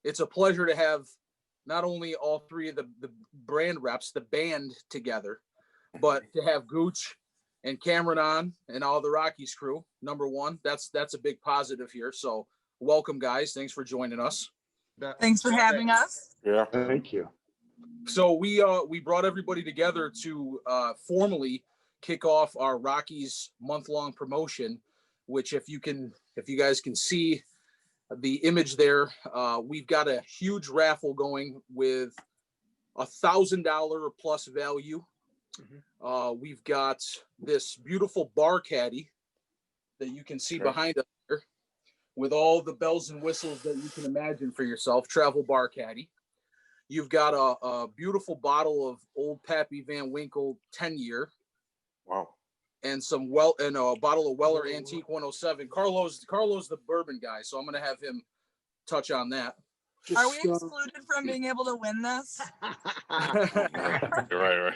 it's a pleasure to have not only all three of the brand reps, the band together, but to have Gooch and Cameron on and all the Rockies crew. Number one, that's a big positive here. So welcome, guys. Thanks for joining us. Thanks for having us. Yeah, Thank you. So we brought everybody together to formally kick off our Rockies month-long promotion, which if you guys can see the image there, we've got a huge raffle going with $1,000 plus value. We've got this beautiful bar caddy that you can see behind us here with all the bells and whistles that you can imagine for yourself, travel bar caddy. You've got a beautiful bottle of Old Pappy Van Winkle 10-year. wow. And a bottle of Weller Antique 107. Carlos the bourbon guy, so I'm gonna have him touch on that. Are we excluded from being able to win this? Right.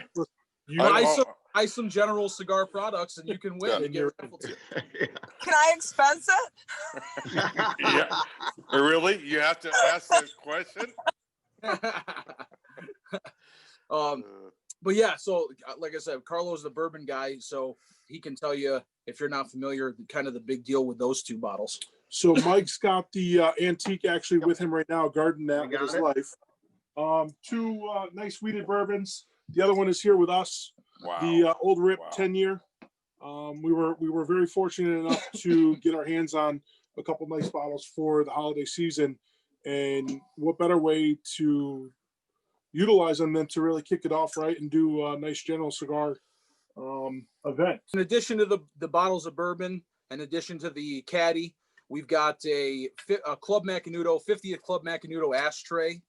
Buy some General Cigar products and you can win. And get Can I expense it? Yeah. Really? You have to ask that question? But yeah, so like I said, Carlos the bourbon guy, so he can tell you, if you're not familiar, kind of the big deal with those two bottles. So Mike's got the antique actually with him right now, guarding that with his life. Two nice weeded bourbons. The other one is here with us. Wow. The Old Rip 10-year. We were very fortunate enough to get our hands on a couple nice bottles for the holiday season, and what better way to utilize them than to really kick it off right and do a nice General Cigar event. In addition to the bottles of bourbon, in addition to the caddy, we've got a Club Macanudo, 50th Club Macanudo ashtray.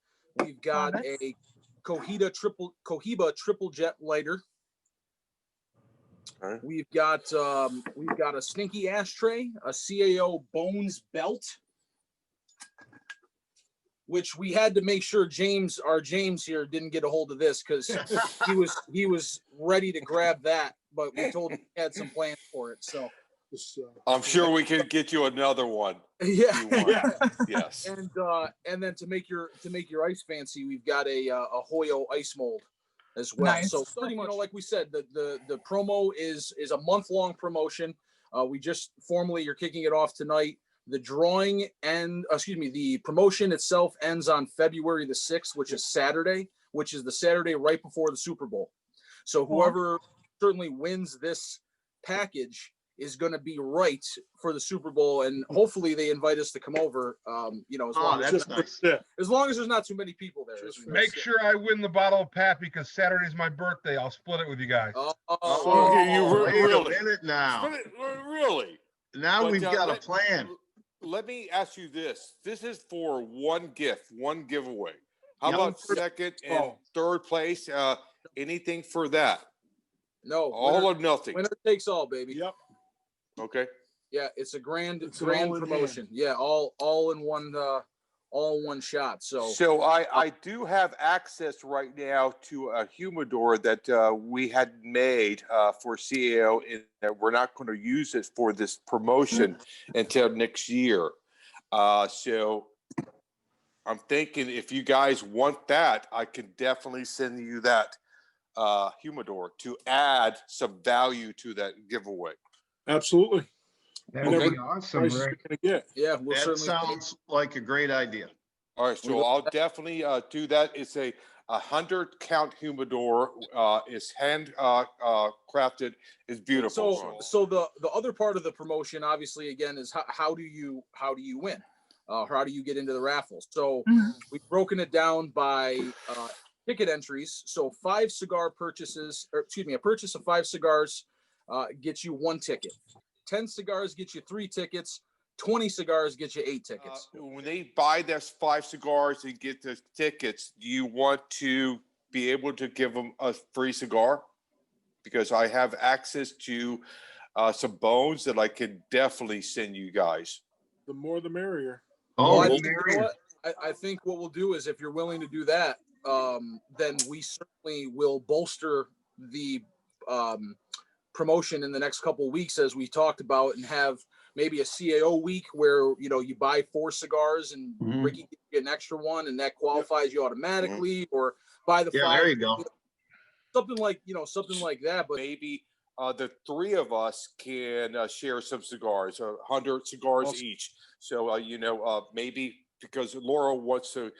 We've got a COHIBA triple jet lighter. Okay. We've got a stinky ashtray, a CAO Bones belt, which we had to make sure James here didn't get a hold of this, because he was ready to grab that, but we told him he had some plans for it. So I'm sure we can get you another one. Yeah. Yes. And then to make your ice fancy, we've got a Hoyo ice mold as well. Nice. So pretty much, like we said, the promo is a month-long promotion. We just formally, you're kicking it off tonight. The the promotion itself ends on February the 6th, which is Saturday, which is the Saturday right before the Super Bowl. So whoever certainly wins this package is going to be right for the Super Bowl, and hopefully they invite us to come over. As long as there's not too many people there. Make sure I win the bottle of Pappy, because Saturday's my birthday. I'll split it with you guys. Okay, you Wait really? a minute now. Really? Now But, we've got a plan. Let me ask you this. This is for one gift, one giveaway. How Yep. about second and third place? Anything for that? No. All or nothing. Winner takes all, baby. Yep. Okay. Yeah, it's a grand an promotion. Yeah, all in one shot. So I do have access right now to a humidor that we had made for CAO, and that we're not going to use it for this promotion until next year. So I'm thinking, if you guys want that, I can definitely send you that humidor to add some value to that giveaway. Absolutely. That would be awesome, Rick. Yeah, we'll That certainly. sounds like a great idea. All right, so I'll definitely do that. It's a 100 count humidor. It's hand crafted. It's beautiful. So the other part of the promotion, obviously, again, is how do you win? How do you get into the raffle? So we've broken it down by ticket entries. So a purchase of 5 cigars gets you 1 ticket. 10 cigars get you 3 tickets. 20 cigars get you 8 tickets. When they buy those 5 cigars and get the tickets, do you want to be able to give them a free cigar? Because I have access to some bones that I can definitely send you guys. The more the merrier. I think what we'll do is, if you're willing to do that, then we certainly will bolster the promotion in the next couple of weeks, as we talked about, and have maybe a CAO week where, you know, you buy 4 cigars and Mhm. Ricky gives you an extra one and that qualifies you automatically, or buy the Yeah, 5. there you go. Something like, you know, something like that. But Maybe the 3 of us can share some cigars, 100 cigars Awesome. each. So, maybe because Laurel wants to,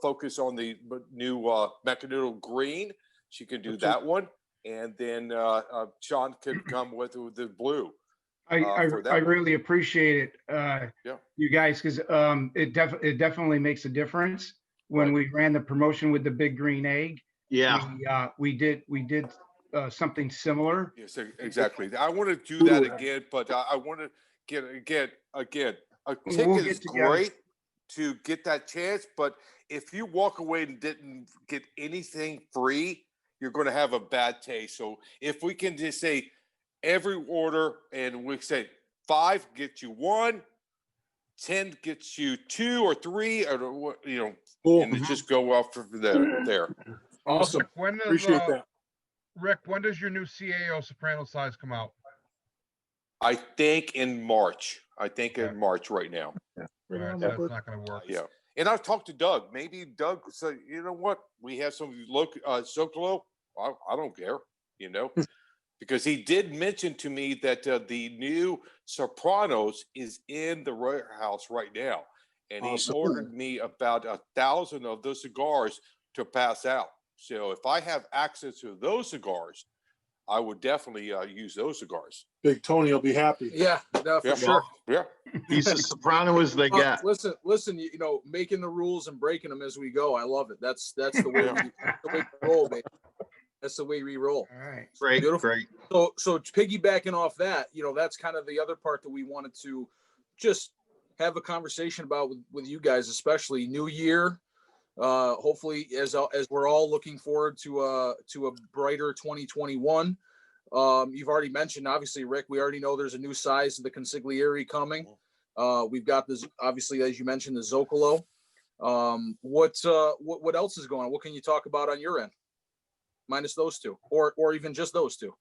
focus on the new Macanudo green, she can do that one. And then Sean could come with the blue. I for that one. really appreciate it, Yeah. you guys, because it definitely makes a difference. When Right. we ran the promotion with the big green egg, Yeah. we did something similar. Yes, exactly. I want to do that again, but I want to get again. A ticket We'll is get together. great to get that chance, but if you walk away and didn't get anything free, you're going to have a bad taste. So if we can just say every order, and we say 5 gets you 1, 10 gets you 2 or 3, or Cool. and it just go off from there. Awesome. When does, Appreciate that. Rick, when does your new CAO Soprano size come out? I think in March. In March right now. Right All right, on, so that's Albert. not going to work. Yeah. And I've talked to Doug. Maybe Doug said, you know what? We have some local Zocalo. I don't care, because he did mention to me that the new Sopranos is in the warehouse right now. And he Awesome. ordered me about 1,000 of those cigars to pass out. So if I have access to those cigars, I would definitely use those cigars. Big Tony will be happy. yeah, no, for Yeah. sure. Yeah. He's as soprano as they get. Listen, making the rules and breaking them as we go. I love it. That's the way we roll, baby. That's the way we roll. All right. Great, Beautiful. great. So piggybacking off that, that's kind of the other part that we wanted to just have a conversation about with you guys, especially new year. Hopefully, as we're all looking forward to a brighter 2021. You've already mentioned, obviously, Rick, we already know there's a new size of the consigliere coming. We've got this, obviously, as you mentioned, the Zocalo. What else is going on? What can you talk about on your end? Minus those 2, or even just those 2.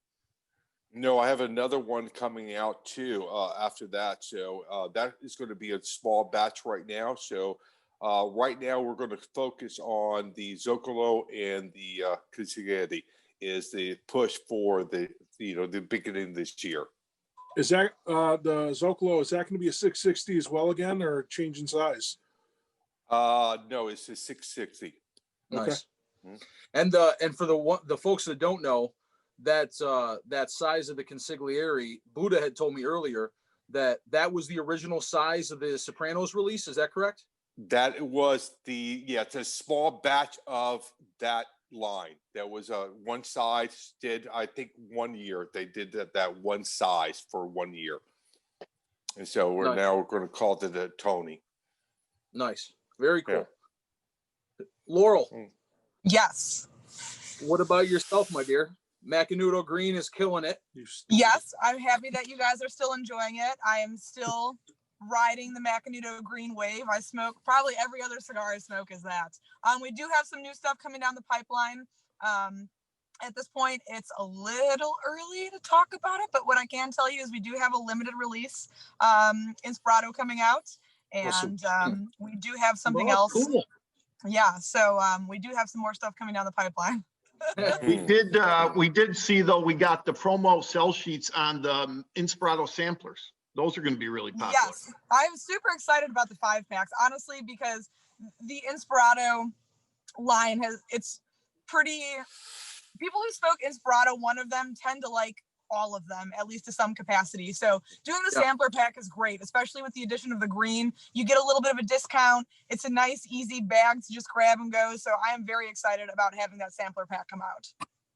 No, I have another one coming out too after that. So that is going to be a small batch right now. So right now we're going to focus on the Zocalo and the Consigliere is the push for the beginning this year. Is that the Zocalo? Is that going to be a 660 as well again, or change in size? No, it's a 660. Nice. Okay. And for the folks that don't know, that size of the consigliere, Buddha had told me earlier that was the original size of the Sopranos release. Is that correct? That was it's a small batch of that line. That was one size did, I think 1 year. They did that one size for 1 year. And so we're going to call it the Tony. Nice. Very cool. Yeah. Laurel. Yes. What about yourself, my dear? Macanudo Green is killing it. Yes, I'm happy that you guys are still enjoying it. I am still riding the Macanudo Green wave. I smoke probably every other cigar I smoke is that. We do have some new stuff coming down the pipeline. At this point, it's a little early to talk about it, but what I can tell you is we do have a limited release Inspirato coming out, and we do have something else. Cool. Yeah, so we do have some more stuff coming down the pipeline. We did see, though, we got the promo sell sheets on the Inspirato samplers. Those are going to be really popular. Yes, I'm super excited about the 5-packs, honestly, because the Inspirato line it's pretty, people who smoke Inspirato, one of them tend to like all of them, at least to some capacity. So doing the sampler pack is great, especially with the addition of the green. You get a little bit of a discount. It's a nice, easy bag to just grab and go. So I am very excited about having that sampler pack come out.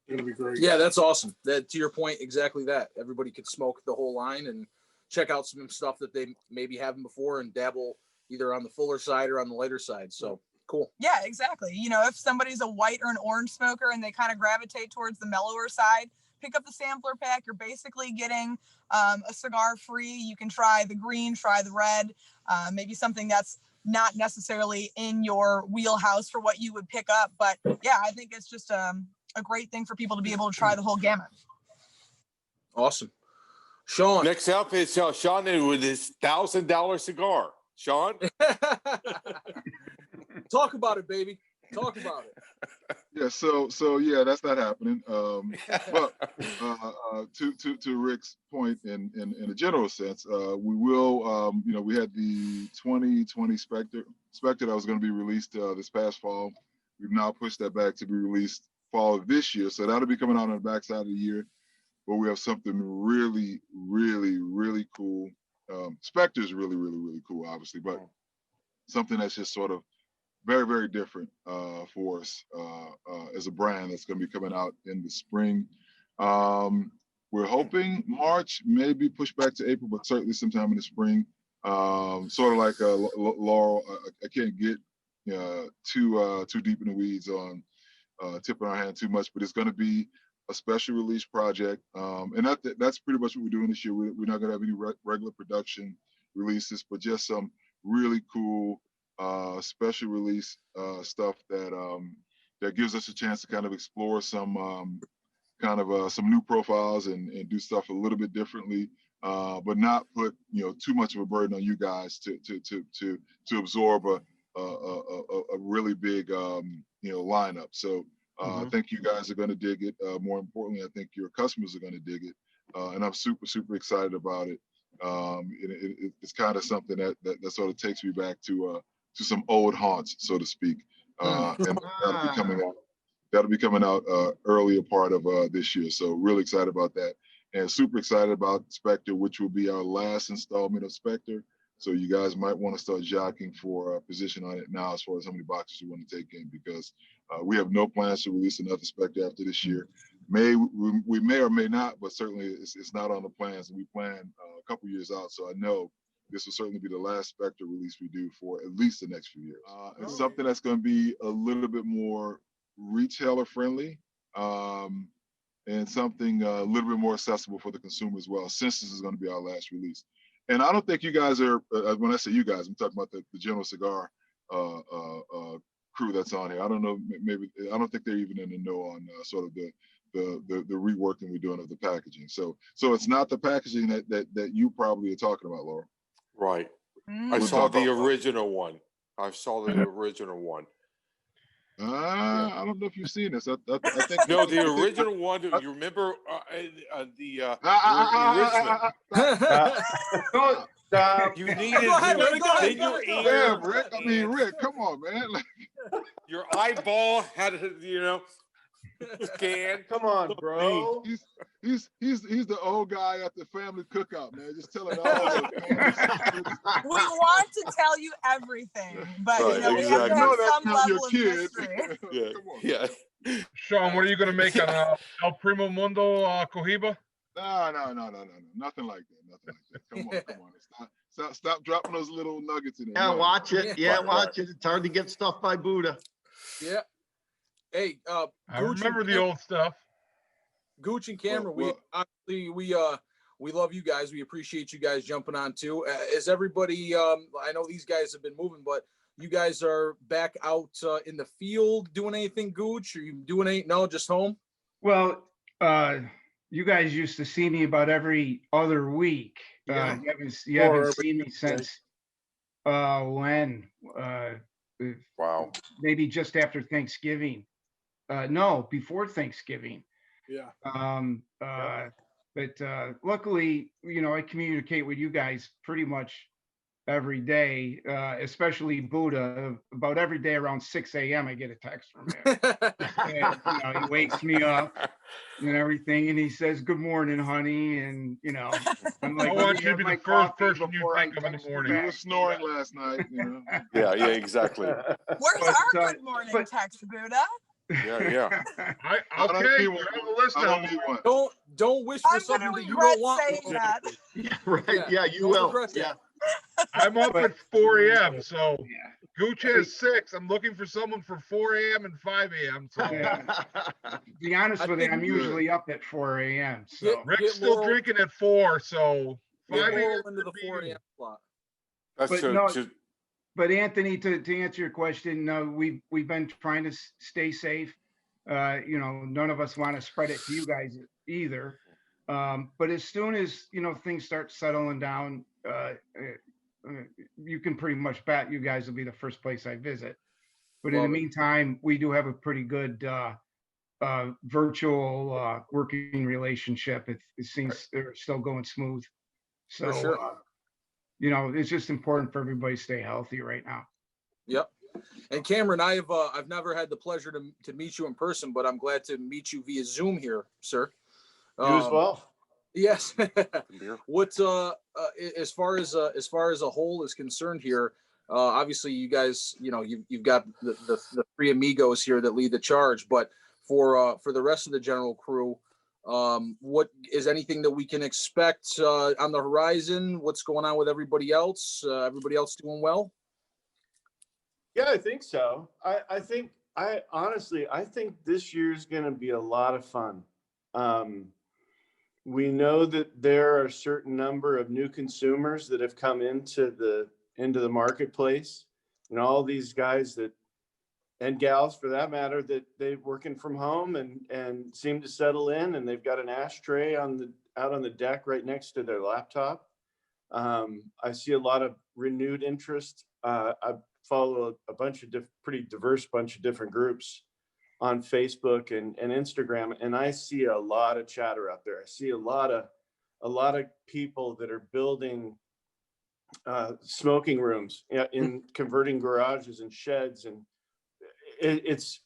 It'll be great. Yeah, that's awesome. That, to your point, exactly that. Everybody could smoke the whole line and check out some stuff that they maybe haven't before and dabble either on the fuller side or on the lighter side. So cool. Yeah, exactly. If somebody's a white or an orange smoker and they kind of gravitate towards the mellower side, pick up the sampler pack. You're basically getting a cigar free. You can try the green, try the red, maybe something that's not necessarily in your wheelhouse for what you would pick up. But yeah, I think it's just a great thing for people to be able to try the whole gamut. Awesome. Sean. Next up is Sean with his $1,000 cigar. Sean? Talk about it, baby. Talk about it. Yeah, so yeah, that's not happening. But to Rick's point, in a general sense, we will. We had the 2020 Spectre that was going to be released this past fall. We've now pushed that back to be released fall of this year, so that'll be coming out on the backside of the year. But we have something really, really, really cool. Spectre is really, really, really cool, obviously, but something that's just sort of very, very different for us as a brand that's going to be coming out in the spring. We're hoping March, maybe push back to April, but certainly sometime in the spring. Sort of like Laurel, I can't get too deep in the weeds on tipping our hand too much, but it's going to be a special release project. And that's pretty much what we're doing this year. We're not going to have any regular production releases, but just some really cool special release stuff that gives us a chance to kind of explore some some new profiles and do stuff a little bit differently, but not put too much of a burden on you guys to absorb a really big lineup. So I think you guys are going to dig it. More importantly, I think your customers are going to dig it, and I'm super excited about it. It's kind of something that sort of takes me back to some old haunts, so to speak, and that'll be coming out earlier part of this year. So really excited about that, and super excited about Spectre, which will be our last installment of Spectre. So you guys might want to start jockeying for a position on it now as far as how many boxes you want to take in, because we have no plans to release another Spectre after this year. We may or may not, but certainly it's not on the plans, and we plan a couple years out. So I know this will certainly be the last Spectre release we do for at least the next few years. It's something that's going to be a little bit more retailer friendly, and something a little bit more accessible for the consumer as well, since this is going to be our last release. And I don't think you guys are, when I say you guys, I'm talking about the General Cigar crew that's on here. I don't know, maybe, I don't think they're even in the know on sort of the reworking we're doing of the packaging. So it's not the packaging that you probably are talking about, Laura. Right. I saw the original one. I don't know if you've seen this. I think no, the original one. You remember the you needed yeah, Rick. I mean, Rick, come on, man. Your eyeball had scan. Come on, bro. He's the old guy at the family cookout, man. Just telling all of We want to tell you everything, but right, we have to have some level of mystery. Yeah. Come on. Yeah. Sean, what are you going to make on El Primo Mundo COHIBA? No. Nothing like that. Come on. Stop dropping those little nuggets in there. Yeah, watch it. Yeah, watch it. It's hard to get stuff by Buddha. Yeah. Hey, I remember the old stuff. Gooch and Cameron, we love you guys. We appreciate you guys jumping on too. Is everybody? I know these guys have been moving, but you guys are back out in the field doing anything, Gooch? Are you doing anything? No, just home. Well, you guys used to see me about every other week. Yeah. You haven't seen me since when? Wow. Maybe just after Thanksgiving. No, before Thanksgiving. Yeah. But luckily, I communicate with you guys pretty much every day, especially Buddha. About every day around 6 a.m. I get a text from him. And, he wakes me up and everything, and he says, "Good morning, honey." And I'm like, I want you to be the first person you think of in the morning. You were snoring last night. Yeah, exactly. Where's our good morning text, Buddha? Yeah. Okay, you're on the list now. Don't wish for something that you don't want. Saying that. Yeah, right. Yeah, you will. Yeah. I'm up at 4 a.m. So Gooch has 6. I'm looking for someone for 4 a.m. and 5 a.m. So to be honest with you, I'm usually up at 4 a.m. So Rick's still drinking at 4. So 5 a.m. into the 4 a.m. slot. That's But Anthony, to answer your question, no, we've been trying to stay safe. None of us want to spread it to you guys either. But as soon as, things start settling down, you can pretty much bet you guys will be the first place I visit. But in the Love it. meantime, we do have a pretty good virtual working relationship. It seems they're still going smooth. So, For sure. it's just important for everybody to stay healthy right now. Yep. And Cameron, I've never had the pleasure to meet you in person, but I'm glad to meet you via Zoom here, sir. You as well. Yes. What as far as a whole is concerned here, obviously you guys, you've got the three amigos here that lead the charge, but for the rest of the general crew, what is anything that we can expect on the horizon? What's going on with everybody else? Everybody else doing well? Yeah, I think so. I honestly think this year's going to be a lot of fun. We know that there are a certain number of new consumers that have come into the marketplace, and all these guys and gals for that matter, that they're working from home and seem to settle in, and they've got an ashtray out on the deck right next to their laptop. I see a lot of renewed interest. I follow a bunch of pretty diverse bunch of different groups on Facebook and Instagram, and I see a lot of chatter out there. I see a lot of people that are building smoking rooms in converting garages and sheds, and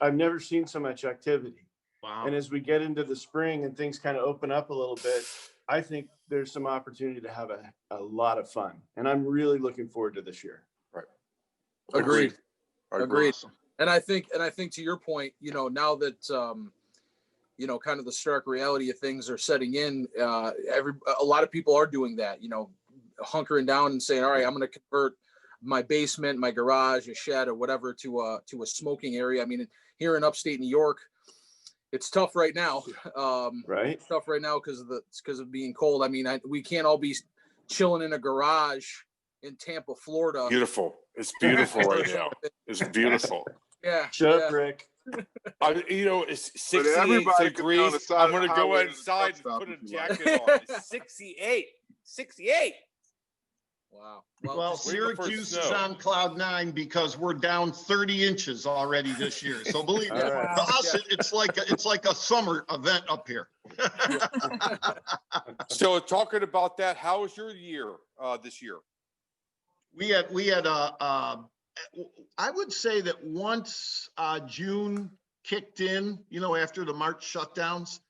I've never seen so much activity. Wow. And as we get into the spring and things kind of open up a little bit, I think there's some opportunity to have a lot of fun, and I'm really looking forward to this year. Right. Agreed. Agreed. Awesome. And I think to your point, now that kind of the stark reality of things are setting in, a lot of people are doing that, hunkering down and saying, all right, I'm going to convert my basement, my garage, a shed, or whatever to a smoking area. I mean, here in upstate New York, it's tough right now. Right. It's tough right now because of being cold. I mean, we can't all be chilling in a garage in Tampa, Florida. Beautiful. It's beautiful right now. It's beautiful. Yeah. Shut up, Rick. It's 68 everybody could be on degrees. the side I'm of the going to go highway in a inside truck and put a stop if you jacket on. It's 68. 68. Wow. Well, wait for Syracuse is snow. on cloud 9 because we're down 30 inches already this year. So believe me, All right. to us, it's like a summer event up here. So talking about that, how was your year this year? We had I would say that once June kicked in, after the March shutdowns,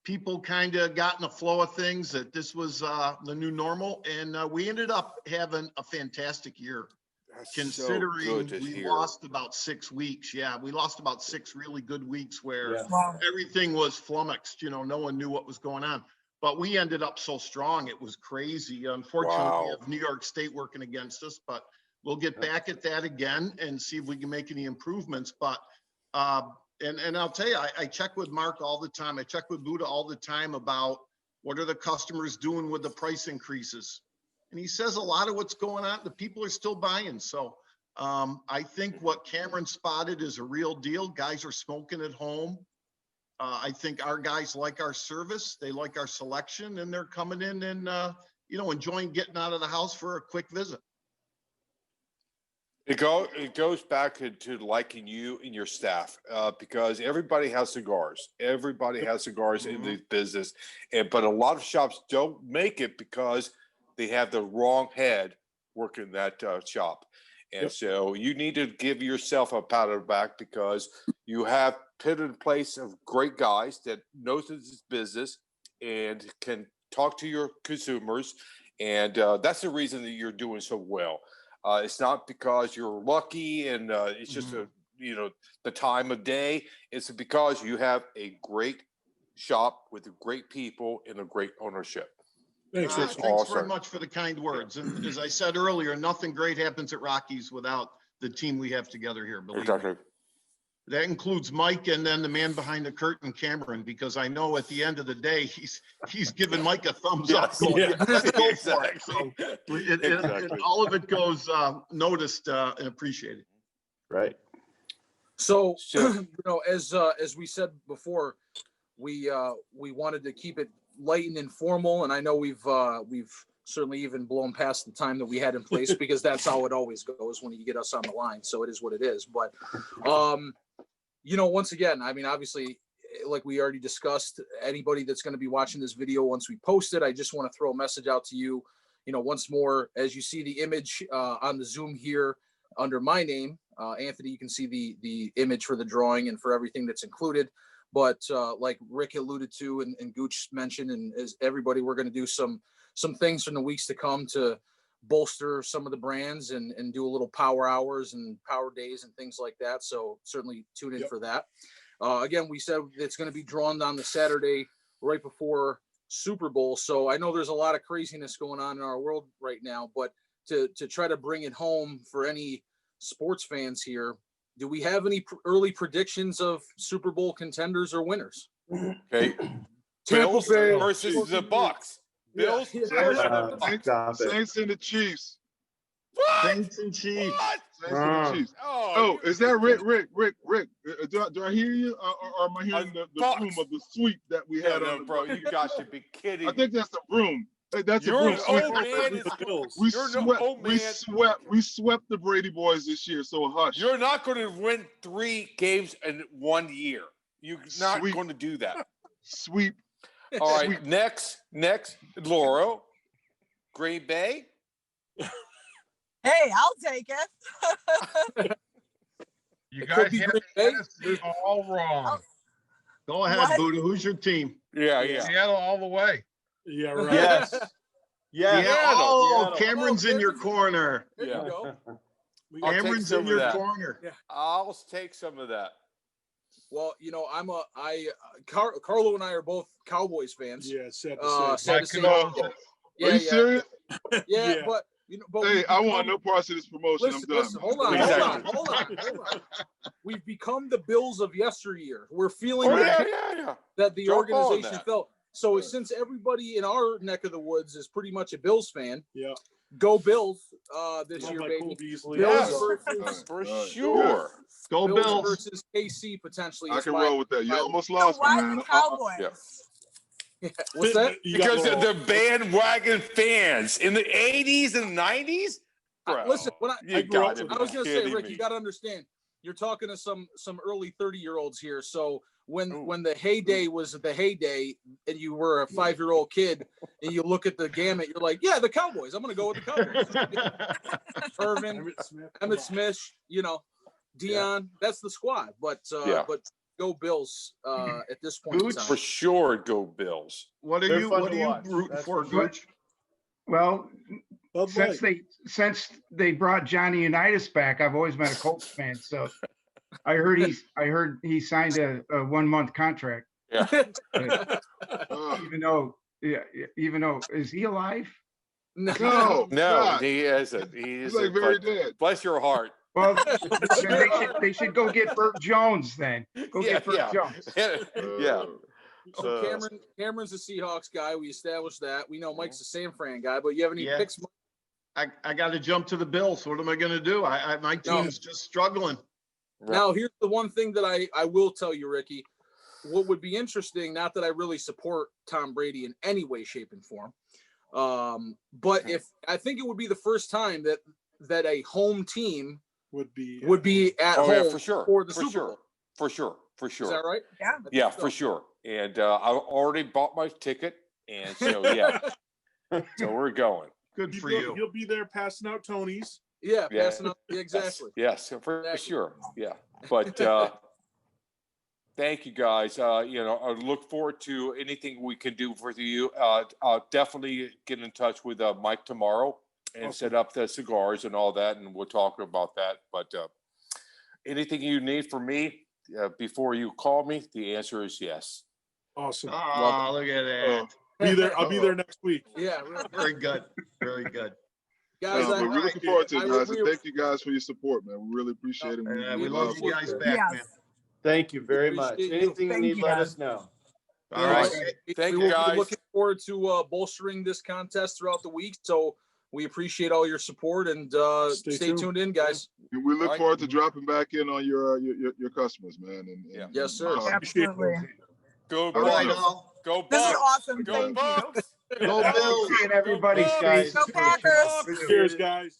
people kind of got in the flow of things, that this was the new normal. And we ended up having a fantastic year. That's Considering so good to we hear. lost about 6 weeks. Yeah, we lost about 6 really good weeks where Yeah. Wow. everything was flummoxed, no one knew what was going on. But we ended up so strong, it was crazy. Unfortunately, Wow. we have New York State working against us, but we'll get back at that again and see if we can make any improvements. But and I'll tell you, I check with Mark all the time. I check with Buddha all the time about what are the customers doing with the price increases. And he says a lot of what's going on, the people are still buying. So I think what Cameron spotted is a real deal. Guys are smoking at home. I think our guys like our service. They like our selection, and they're coming in and, enjoying getting out of the house for a quick visit. It goes back to liking you and your staff because everybody has cigars. Everybody has cigars in the business, but a lot of shops don't make it because they have the wrong head working that shop. And so you need to give yourself a pat on the back because you have put in place of great guys that knows this business and can talk to your consumers. And that's the reason that you're doing so well. It's not because you're lucky and it's just the time of day. It's because you have a great shop with great people and a great ownership. Thanks. Thanks awesome. very much for the kind words. And as I said earlier, nothing great happens at Rockies without the team we have together here. Believe me. That includes Mike and then the man behind the curtain, Cameron, because I know at the end of the day, he's giving Mike a thumbs up. Going, let's go for it. So and all of it goes noticed and appreciated. Right. So as we said before, we wanted to keep it light and informal, and I know we've certainly even blown past the time that we had in place because that's how it always goes when you get us on the line. So it is what it is. But, once again, I mean, obviously, like we already discussed, anybody that's going to be watching this video once we post it, I just want to throw a message out to you, once more, as you see the image on the Zoom here under my name, Anthony, you can see the image for the drawing and for everything that's included. But like Rick alluded to and Gooch mentioned, and as everybody, we're going to do some things in the weeks to come to bolster some of the brands and do a little power hours and power days and things like that. So certainly tune in for that. Again, we said it's going to be drawn on the Saturday right before Super Bowl. So I know there's a lot of craziness going on in our world right now, but to try to bring it home for any sports fans here, do we have any early predictions of Super Bowl contenders or winners? Okay. Bills versus the Bucks. Bills. Saints and the Chiefs. What? Saints and Chiefs. What? Saints and the Chiefs. Oh, is that Rick? Do I hear you, or am I hearing the broom of the sweep that we had on? Bro, you got to be kidding. I think that's the broom. That's a You're broom. an old man. We swept the Brady boys this year. So hush. You're not going to win 3 games in 1 year. You're not going to do that. Sweep. All right. Next, Laurel, Green Bay. Hey, I'll take it. You guys have Tennessee all wrong. Go ahead, Buddha. Who's your team? Yeah. Seattle all the way. Yeah, right. Yes. Yeah. Seattle. Cameron's in your corner. There you go. Cameron's in your corner. Yeah. I'll take some of that. Well, Carlo and I are both Cowboys fans. Yeah, sad to say. Sad to say. Are you serious? Yeah, but hey, I want no parts of this promotion. I'm done. Listen, hold on. We've become the Bills of yesteryear. We're feeling that the organization felt. So since everybody in our neck of the woods is pretty much a Bills fan, go Bills this year, baby. Bills versus, for sure. Go Bills versus KC potentially. I can roll with that. You almost lost why me, man. the Cowboys? Yeah. What's that? Because they're bandwagon fans in the 80s and 90s. Listen, when I was going to say, Rick, me. you got to understand. You're talking to some early 30-year-olds here. So when the heyday was the heyday, and you were a 5-year-old kid, and you look at the gamut, you're like, yeah, the Cowboys. I'm going to go with the Cowboys. Irvin, Emmitt Smith, Dion. That's the squad. But go Bills at this point in time. For sure, go Bills. What are you rooting for, Gooch? Well, since they brought Johnny Unitas back, I've always been a Colts fan. So I heard he signed a 1-month contract. Yeah. Even though is he alive? No, he isn't. He's like very dead. Bless your heart. Well, they should go get Burt Jones then. Get Burt Jones. Yeah. So Cameron's a Seahawks guy. We established that. We know Mike's a San Fran guy, but you have any picks? I got to jump to the Bills. What am I going to do? My team's just struggling. Now, here's the one thing that I will tell you, Ricky. What would be interesting, not that I really support Tom Brady in any way, shape, and form, but I think it would be the first time that a home team would be at home for sure for the Super Bowl. For sure. Is that right? Yeah, for sure. And I already bought my ticket, and so so we're going. Good for you. He'll be there passing out Tonys. Yeah, passing out. Exactly. Yes, for sure. Yeah, but thank you guys. I look forward to anything we can do for you. I'll definitely get in touch with Mike tomorrow and set up the cigars and all that, and we'll talk about that. But anything you need from me before you call me, the answer is yes. Awesome. Oh, look at that. I'll be there next week. Yeah. Very good. Very good. Guys, we're looking forward to it, guys. And thank you guys for your support, man. We really appreciate it. We love you guys back, man. Thank you very much. Anything you need, let us know. All right. Thank you, guys. We're looking forward to bolstering this contest throughout the week. So we appreciate all your support, and stay tuned in, guys. And we look forward to dropping back in on your customers, man. And yes, sir. Absolutely. Go all right, Go This is Bucks. awesome. Go Thank you. Bucks. Go Bills. Seeing everybody, Thanks, guys. Go Packers. Cheers, guys.